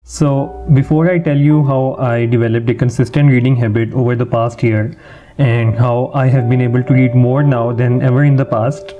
So, before I tell you how I developed a consistent reading habit over the past year and how I have been able to read more now than ever in the past,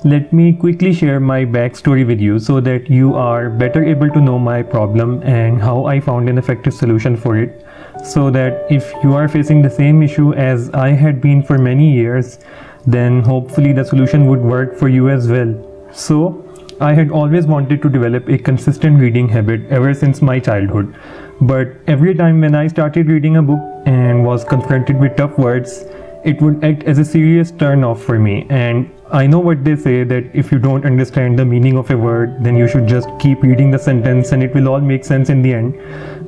let me quickly share my backstory with you so that you are better able to know my problem and how I found an effective solution for it. So that if you are facing the same issue as I had been for many years, then hopefully the solution would work for you as well. So, I had always wanted to develop a consistent reading habit ever since my childhood. But every time when I started reading a book and was confronted with tough words, it would act as a serious turn off for me. And I know what they say, that if you don't understand the meaning of a word, then you should just keep reading the sentence and it will all make sense in the end.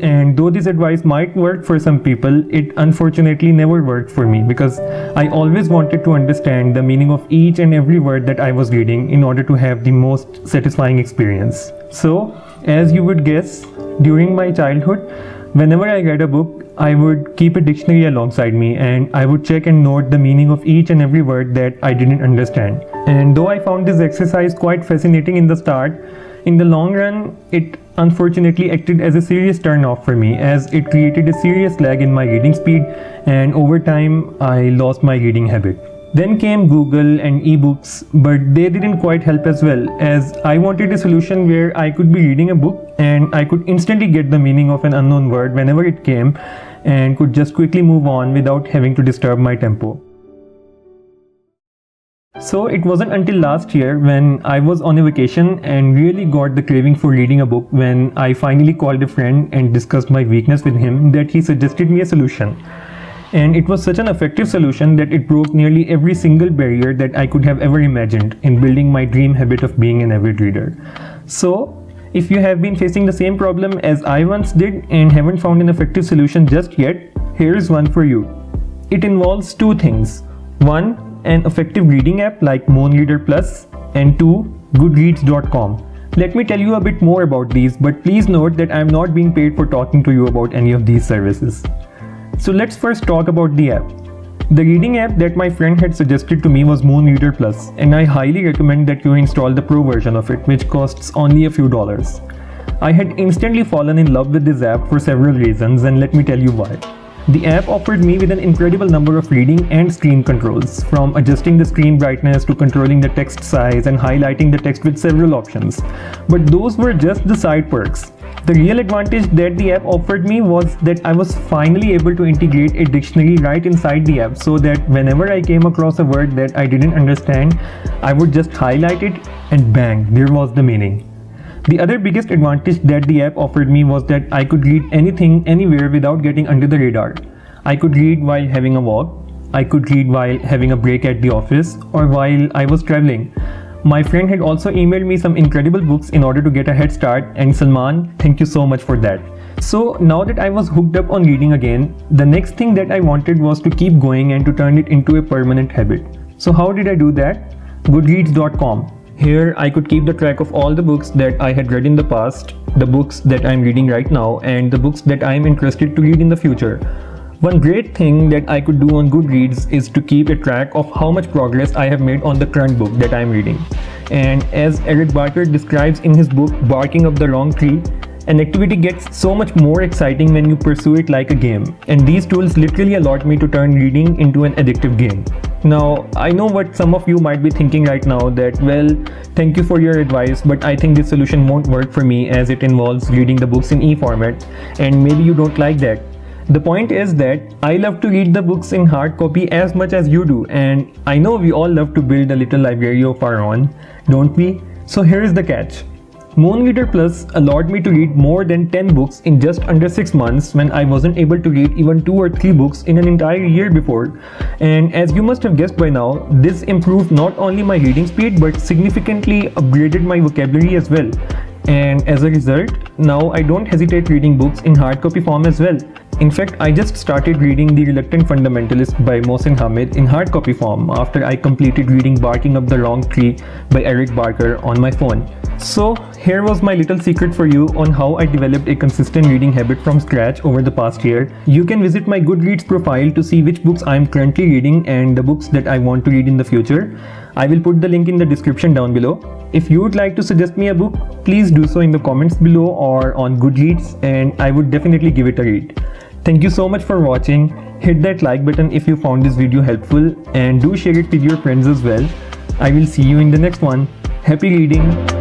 And though this advice might work for some people, it unfortunately never worked for me because I always wanted to understand the meaning of each and every word that I was reading in order to have the most satisfying experience. So, as you would guess, during my childhood, whenever I read a book, I would keep a dictionary alongside me and I would check and note the meaning of each and every word that I didn't understand. And though I found this exercise quite fascinating in the start, in the long run, it unfortunately acted as a serious turn off for me as it created a serious lag in my reading speed, and over time I lost my reading habit. Then came Google and ebooks, but they didn't quite help as well, as I wanted a solution where I could be reading a book and I could instantly get the meaning of an unknown word whenever it came and could just quickly move on without having to disturb my tempo. So it wasn't until last year when I was on a vacation and really got the craving for reading a book when I finally called a friend and discussed my weakness with him that he suggested me a solution. And it was such an effective solution that it broke nearly every single barrier that I could have ever imagined in building my dream habit of being an avid reader. So, if you have been facing the same problem as I once did and haven't found an effective solution just yet, here is one for you. It involves two things. One, an effective reading app like Moon+Reader Plus, and two, Goodreads.com. Let me tell you a bit more about these, but please note that I am not being paid for talking to you about any of these services. So let's first talk about the app. The reading app that my friend had suggested to me was Moon+Reader Plus, and I highly recommend that you install the pro version of it, which costs only a few dollars. I had instantly fallen in love with this app for several reasons, and let me tell you why. The app offered me with an incredible number of reading and screen controls, from adjusting the screen brightness to controlling the text size and highlighting the text with several options. But those were just the side perks. The real advantage that the app offered me was that I was finally able to integrate a dictionary right inside the app so that whenever I came across a word that I didn't understand, I would just highlight it and bang, there was the meaning. The other biggest advantage that the app offered me was that I could read anything, anywhere without getting under the radar. I could read while having a walk, I could read while having a break at the office, or while I was traveling. My friend had also emailed me some incredible books in order to get a head start, and Salman, thank you so much for that. So now that I was hooked up on reading again, the next thing that I wanted was to keep going and to turn it into a permanent habit. So how did I do that? Goodreads.com. Here I could keep the track of all the books that I had read in the past, the books that I am reading right now, and the books that I am interested to read in the future. One great thing that I could do on Goodreads is to keep a track of how much progress I have made on the current book that I am reading. And as Eric Barker describes in his book Barking Up the Wrong Tree, an activity gets so much more exciting when you pursue it like a game. And these tools literally allowed me to turn reading into an addictive game. Now, I know what some of you might be thinking right now, that well, thank you for your advice, but I think this solution won't work for me as it involves reading the books in e-format, and maybe you don't like that. The point is that I love to read the books in hard copy as much as you do, and I know we all love to build a little library of our own, don't we? So here is the catch. Moon+Reader Plus allowed me to read more than 10 books in just under 6 months when I wasn't able to read even 2 or 3 books in an entire year before. And as you must have guessed by now, this improved not only my reading speed but significantly upgraded my vocabulary as well. And as a result, now I don't hesitate reading books in hard copy form as well. In fact, I just started reading The Reluctant Fundamentalist by Mohsin Hamid in hard copy form after I completed reading Barking Up the Wrong Tree by Eric Barker on my phone. So here was my little secret for you on how I developed a consistent reading habit from scratch over the past year. You can visit my Goodreads profile to see which books I am currently reading and the books that I want to read in the future. I will put the link in the description down below. If you would like to suggest me a book, please do so in the comments below or on Goodreads, and I would definitely give it a read. Thank you so much for watching. Hit that like button if you found this video helpful, and do share it with your friends as well. I will see you in the next one. Happy reading.